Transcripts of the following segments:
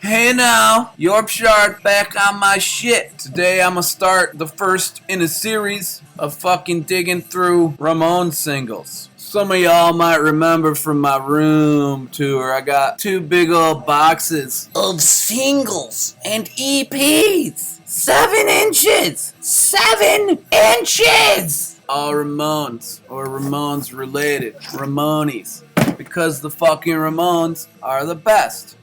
Hey now, Yorkshire back on my shit. Today I'm gonna start the first in a series of fucking digging through Ramones singles. Some of y'all might remember from my room tour, I got two big old boxes of singles and EPs. 7 inches! 7 inches! All Ramones, or Ramones related. Ramones. Because the fucking Ramones are the best.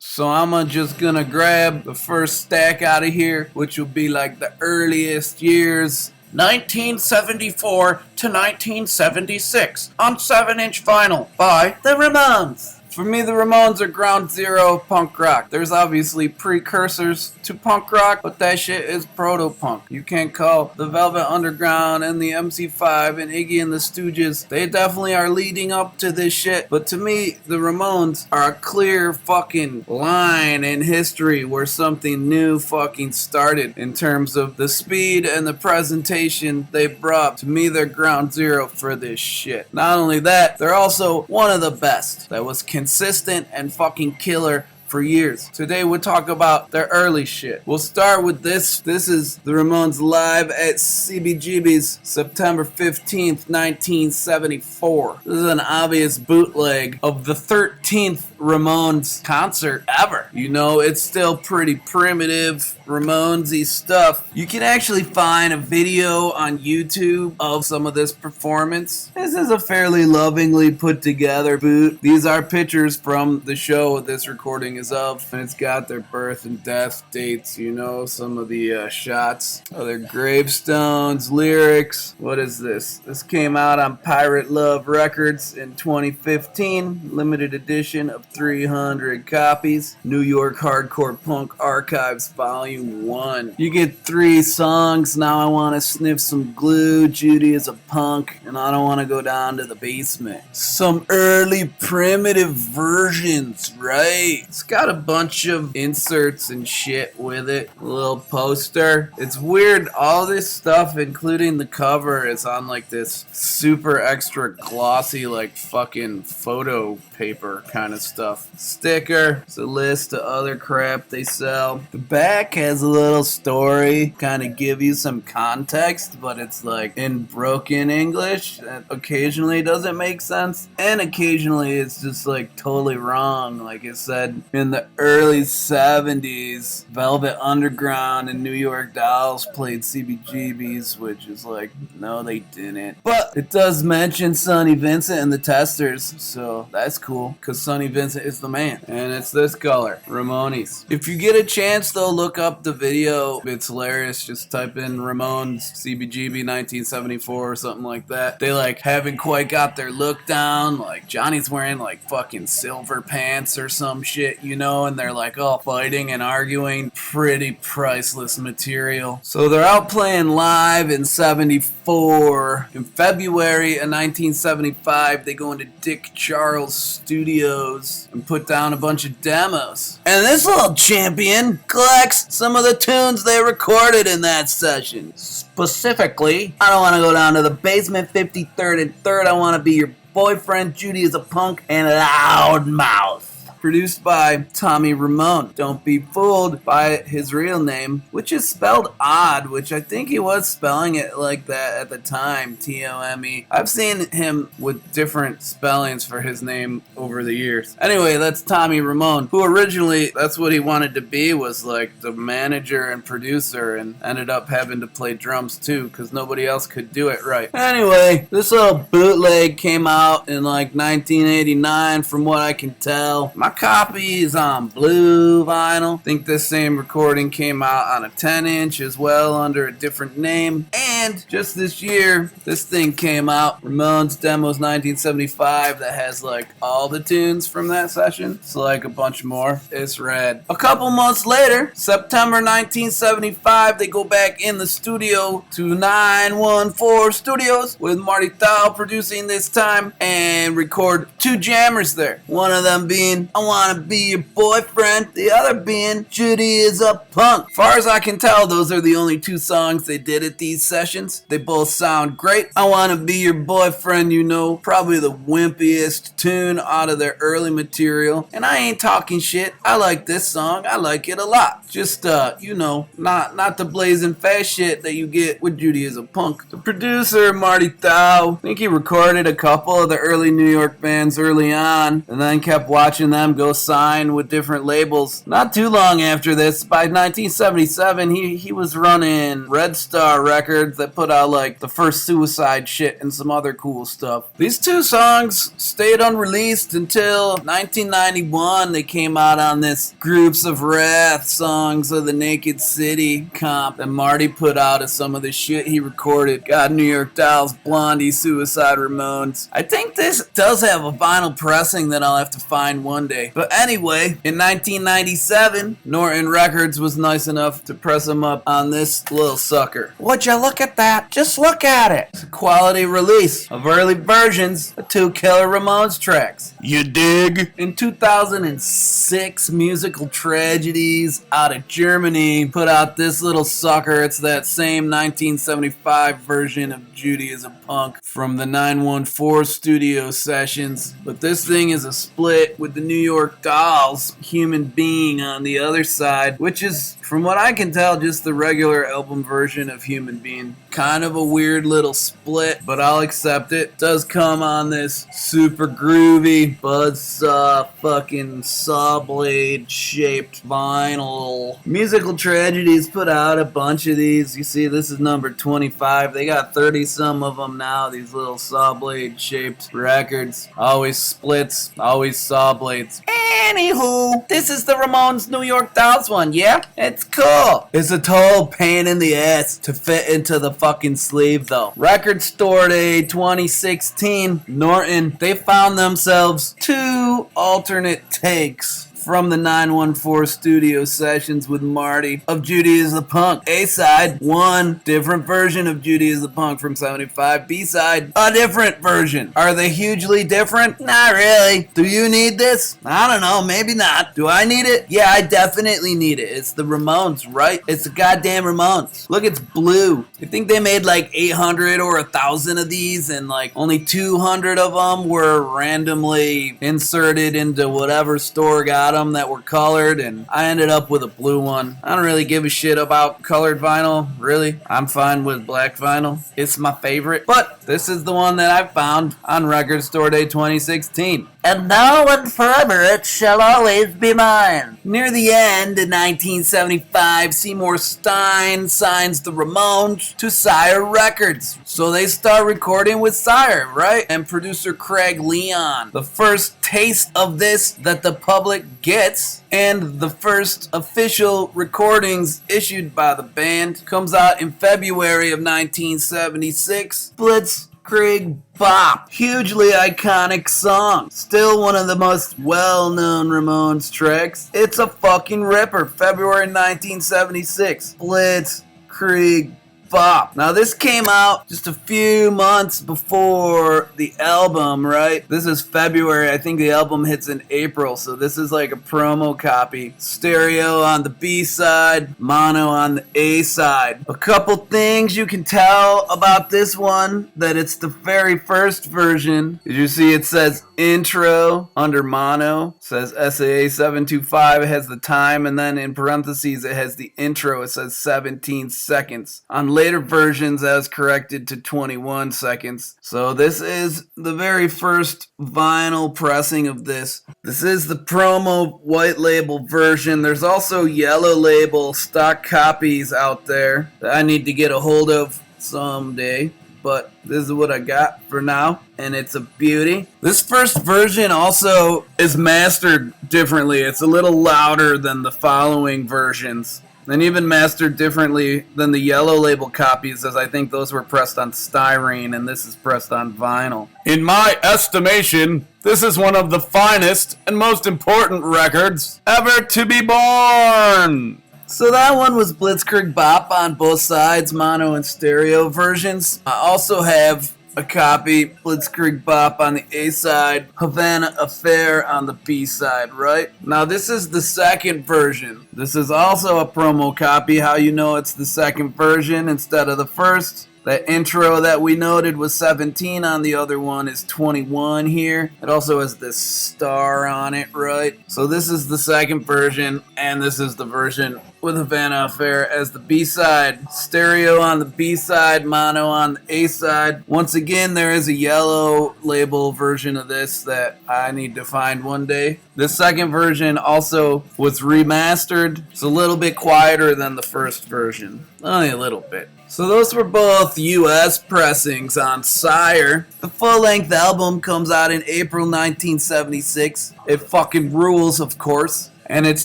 So I'm just gonna grab the first stack out of here, which will be like the earliest years. 1974 to 1976 on 7-inch vinyl by the Ramones. For me, the Ramones are ground zero of punk rock. There's obviously precursors to punk rock, but that shit is proto-punk. You can't call the Velvet Underground and the MC5 and Iggy and the Stooges. They definitely are leading up to this shit. But to me, the Ramones are a clear fucking line in history where something new fucking started in terms of the speed and the presentation they brought. To me, they're ground zero for this shit. Not only that, they're also one of the best that was consistent and fucking killer for years. Today we'll talk about their early shit. We'll start with this. This is the Ramones live at CBGBs September 15th, 1974. This is an obvious bootleg of the 13th Ramones concert ever. You know, it's still pretty primitive Ramones-y stuff. You can actually find a video on YouTube of some of this performance. This is a fairly lovingly put together boot. These are pictures from the show this recording is of, and it's got their birth and death dates, you know, some of the shots of their gravestones, lyrics. What is this? This came out on Pirate Love Records in 2015, limited edition of 300 copies. New York Hardcore Punk Archives Volume 1. You get 3 songs. Now I Want to Sniff Some Glue, Judy is a Punk, and I Don't Want to Go Down to the Basement. Some early primitive versions, right? It's got a bunch of inserts and shit with it. A little poster. It's weird. All this stuff, including the cover, is on like this super extra glossy, like fucking photo paper kind of stuff. Sticker. It's a list of other crap they sell. The back has a little story, kind of give you some context, but it's like in broken English. That occasionally doesn't make sense, and occasionally it's just like totally wrong. Like it said in the early 70s, Velvet Underground and New York Dolls played CBGBs, which is like, no, they didn't. But it does mention Sonny Vincent and the Testers, so that's cool, because Sonny Vincent is the man. And it's this color, Ramones. If you get a chance, though, look up the video. It's hilarious. Just type in Ramones CBGB 1974 or something like that. They like haven't quite got their look down. Like Johnny's wearing like fucking silver pants or some shit, you know, and they're like all fighting and arguing. Pretty priceless material. So they're out playing live in 74. In February of 1975, they go into Dick Charles Studios and put down a bunch of demos. And this little champion collects some of the tunes they recorded in that session. Specifically, I Don't Want to Go Down to the Basement, 53rd and 3rd, I Want to Be Your Boyfriend, Judy is a Punk, and Loudmouth. Produced by Tommy Ramone. Don't be fooled by his real name, which is spelled odd, which I think he was spelling it like that at the time, Tome. I've seen him with different spellings for his name over the years. Anyway, that's Tommy Ramone, who originally, that's what he wanted to be, was like the manager and producer, and ended up having to play drums too, because nobody else could do it right. Anyway, this little bootleg came out in like 1989, from what I can tell. My copy is on blue vinyl. I think this same recording came out on a 10-inch as well under a different name. And just this year, this thing came out, Ramones Demos 1975, that has like all the tunes from that session. It's like a bunch more. It's rad. A couple months later, September 1975, they go back in the studio to 914 Studios with Marty Thau producing this time and record 2 jammers there. One of them being I Wanna Be Your Boyfriend, the other being Judy Is a Punk. Far as I can tell, those are the only two songs they did at these sessions. They both sound great. I Wanna Be Your Boyfriend, you know, probably the wimpiest tune out of their early material. And I ain't talking shit. I like this song. I like it a lot. Just, you know, not the blazing fast shit that you get with Judy Is a Punk. The producer, Marty Thau, I think he recorded a couple of the early New York bands early on, and then kept watching them go sign with different labels. Not too long after this, by 1977, he was running Red Star Records that put out like the first Suicide shit and some other cool stuff. These two songs stayed unreleased until 1991. They came out on this Groups of Wrath Songs of the Naked City comp that Marty put out as some of the shit he recorded. Got New York Dolls, Blondie, Suicide, Ramones. I think this does have a vinyl pressing that I'll have to find one day. But anyway, in 1997, Norton Records was nice enough to press them up on this little sucker. Would you look at that? Just look at it. It's a quality release of early versions of two killer Ramones tracks. You dig? In 2006, Musical Tragedies out of Germany put out this little sucker. It's that same 1975 version of Judy Is a Punk from the 914 studio sessions, but this thing is a split with the New York Dolls, Human Being, on the other side, which is, from what I can tell, just the regular album version of Human Being. Kind of a weird little split, but I'll accept it. Does come on this super groovy, buzzsaw, fucking saw blade shaped vinyl. Musical Tragedies put out a bunch of these. You see, this is number 25. They got 30 some of them now, these little saw blade shaped records. Always splits, always saw blades. Anywho, this is the Ramones New York Dolls one, yeah? It's cool. It's a total pain in the ass to fit into the fucking sleeve, though. Record Store Day 2016, Norton, they found themselves two alternate takes from the 914 studio sessions with Marty of Judy Is the Punk. A-side, one different version of Judy Is the Punk from 75. B-side, a different version. Are they hugely different? Not really. Do you need this? I don't know, maybe not. Do I need it? Yeah, I definitely need it. It's the Ramones, right? It's the goddamn Ramones. Look, it's blue. I think they made like 800 or 1,000 of these, and like only 200 of them were randomly inserted into whatever store got them that were colored, and I ended up with a blue one. I don't really give a shit about colored vinyl, really. I'm fine with black vinyl. It's my favorite, but this is the one that I found on Record Store Day 2016. And now and forever it shall always be mine. Near the end in 1975, Seymour Stein signs the Ramones to Sire Records. So they start recording with Sire, right? And producer Craig Leon. The first taste of this that the public gets, and the first official recordings issued by the band, comes out in February of 1976. Blitzkrieg Bop. Hugely iconic song. Still one of the most well-known Ramones tracks. It's a fucking ripper. February 1976. Blitzkrieg Bop. Now this came out just a few months before the album, right? This is February. I think the album hits in April, so this is like a promo copy. Stereo on the B side, mono on the A side. A couple things you can tell about this one, that it's the very first version. Did you see it says intro under mono? It says SAA 725. It has the time, and then in parentheses it has the intro. It says 17 seconds. On later versions, that was corrected to 21 seconds. So this is the very first vinyl pressing of this. This is the promo white label version. There's also yellow label stock copies out there that I need to get a hold of someday. But this is what I got for now, and it's a beauty. This first version also is mastered differently. It's a little louder than the following versions. And even mastered differently than the yellow label copies, as I think those were pressed on styrene and this is pressed on vinyl. In my estimation, this is one of the finest and most important records ever to be born. So that one was Blitzkrieg Bop on both sides, mono and stereo versions. I also have a copy, Blitzkrieg Bop on the A side, Havana Affair on the B side, right? Now this is the second version. This is also a promo copy. How you know it's the second version instead of the first? That intro that we noted was 17 on the other one is 21 here. It also has this star on it, right? So this is the second version, and this is the version with Havana Affair as the B-side. Stereo on the B-side, mono on the A-side. Once again, there is a yellow label version of this that I need to find one day. The second version also was remastered. It's a little bit quieter than the first version. Only a little bit. So those were both US pressings on Sire. The full-length album comes out in April 1976. It fucking rules, of course. And it's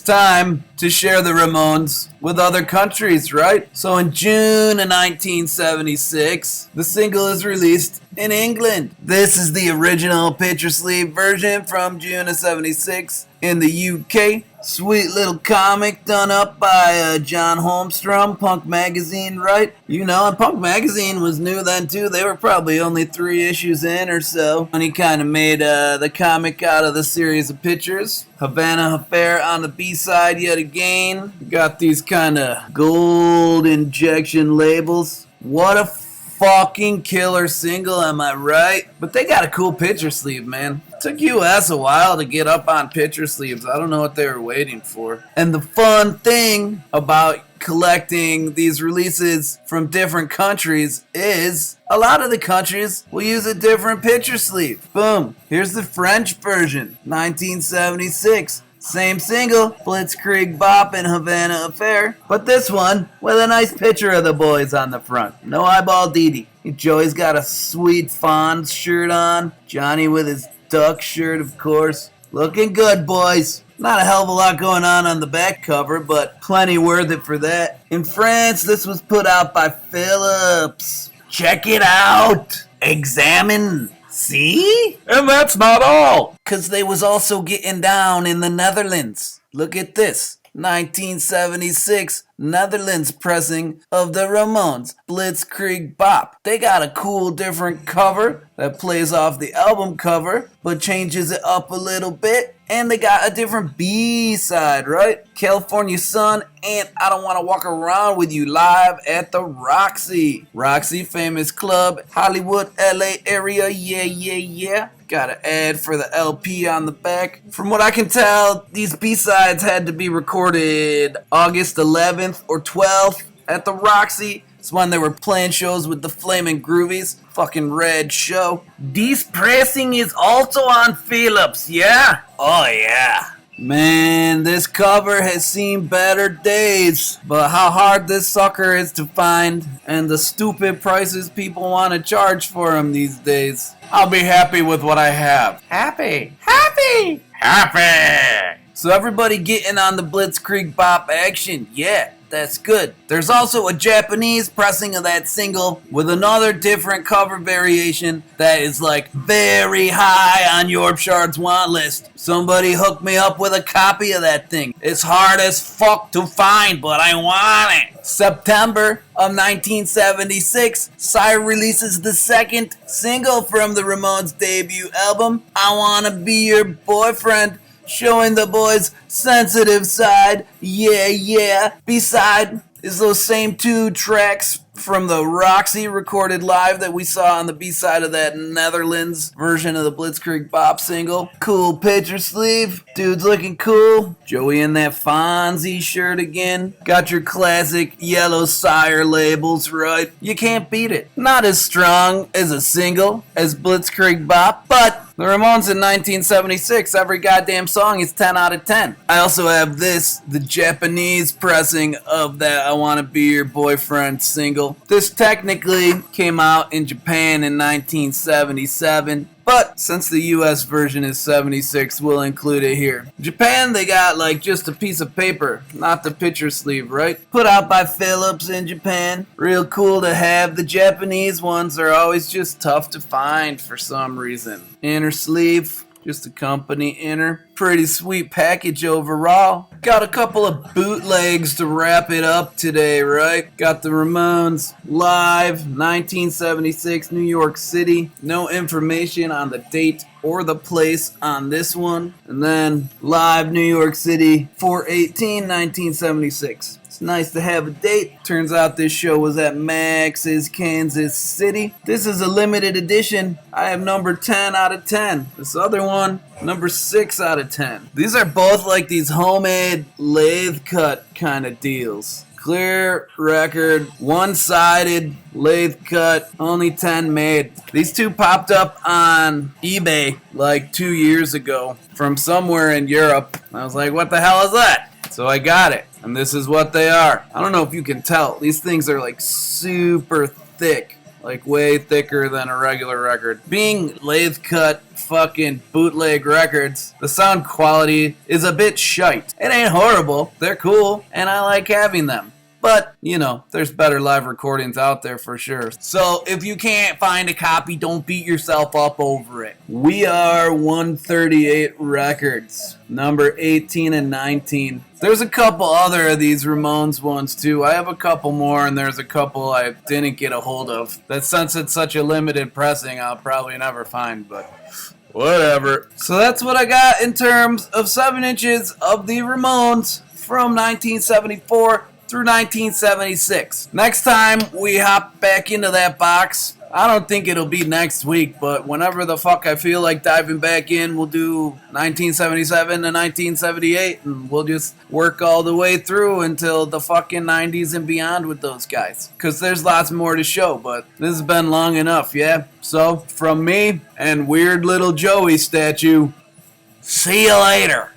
time to share the Ramones with other countries, right? So in June of 1976, the single is released in England. This is the original picture sleeve version from June of 76 in the UK. Sweet little comic done up by John Holmstrom, Punk Magazine, right? You know, and Punk Magazine was new then too. They were probably only 3 issues in or so. And he kind of made the comic out of the series of pictures. Havana Affair on the B-side yet again. Got these kind of gold injection labels. What a fucking killer single, am I right? But they got a cool picture sleeve, man. It took US a while to get up on picture sleeves. I don't know what they were waiting for. And the fun thing about collecting these releases from different countries is a lot of the countries will use a different picture sleeve. Boom. Here's the French version, 1976. Same single, Blitzkrieg Bop and Havana Affair, but this one with a nice picture of the boys on the front. No eyeball Dee. Joey's got a sweet Fonz shirt on. Johnny with his duck shirt, of course. Looking good, boys. Not a hell of a lot going on the back cover, but plenty worth it for that. In France, this was put out by Philips. Check it out. Examine. See? And that's not all. Because they was also getting down in the Netherlands. Look at this. 1976 Netherlands pressing of the Ramones, Blitzkrieg Bop. They got a cool different cover that plays off the album cover, but changes it up a little bit. And they got a different B-side, right? California Sun and I Don't Want to Walk Around With You live at the Roxy. Roxy, famous club, Hollywood, LA area, yeah. Got an ad for the LP on the back. From what I can tell, these B-sides had to be recorded August 11th or 12th at the Roxy. It's when they were playing shows with the Flamin' Groovies. Fucking red show. This pressing is also on Philips, yeah? Oh, yeah. Man, this cover has seen better days. But how hard this sucker is to find and the stupid prices people want to charge for him these days. I'll be happy with what I have. Happy. So everybody getting on the Blitzkrieg Bop action, yeah. That's good. There's also a Japanese pressing of that single with another different cover variation that is like very high on Yorkshard's want list. Somebody hook me up with a copy of that thing. It's hard as fuck to find, but I want it. September of 1976, Sire releases the second single from the Ramones' debut album, I Wanna Be Your Boyfriend, showing the boys' sensitive side, yeah. B-side is those same 2 tracks from the Roxy recorded live that we saw on the B-side of that Netherlands version of the Blitzkrieg Bop single. Cool picture sleeve. Dude's looking cool. Joey in that Fonzie shirt again. Got your classic yellow Sire labels, right? You can't beat it. Not as strong as a single as Blitzkrieg Bop, but the Ramones in 1976, every goddamn song is 10 out of 10. I also have this, the Japanese pressing of that I Wanna Be Your Boyfriend single. This technically came out in Japan in 1977, but since the US version is 76, we'll include it here. Japan, they got like just a piece of paper, not the picture sleeve, right? Put out by Philips in Japan. Real cool to have. The Japanese ones are always just tough to find for some reason. Inner sleeve. Just a company inner. Pretty sweet package overall. Got a couple of bootlegs to wrap it up today, right? Got the Ramones live, 1976, New York City. No information on the date or the place on this one. And then live New York City, 4/18/1976. It's nice to have a date. Turns out this show was at Max's Kansas City. This is a limited edition. I have number 10 out of 10. This other one, number 6 out of 10. These are both like these homemade lathe cut kind of deals. Clear record, one-sided, lathe cut, only 10 made. These two popped up on eBay like 2 years ago from somewhere in Europe. I was like, what the hell is that? So I got it, and this is what they are. I don't know if you can tell. These things are like super thick, like way thicker than a regular record. Being lathe cut fucking bootleg records, the sound quality is a bit shite. It ain't horrible. They're cool, and I like having them. But, you know, there's better live recordings out there for sure. So if you can't find a copy, don't beat yourself up over it. We are 138 Records, number 18 and 19. There's a couple other of these Ramones ones too. I have a couple more, and there's a couple I didn't get a hold of. That since it's such a limited pressing, I'll probably never find, but whatever. So that's what I got in terms of 7 inches of the Ramones from 1974 through 1976. Next time we hop back into that box, I don't think it'll be next week, but whenever the fuck I feel like diving back in, we'll do 1977 to 1978, and we'll just work all the way through until the fucking 90s and beyond with those guys. Because there's lots more to show, but this has been long enough, yeah? So, from me and Weird Little Joey statue, see you later.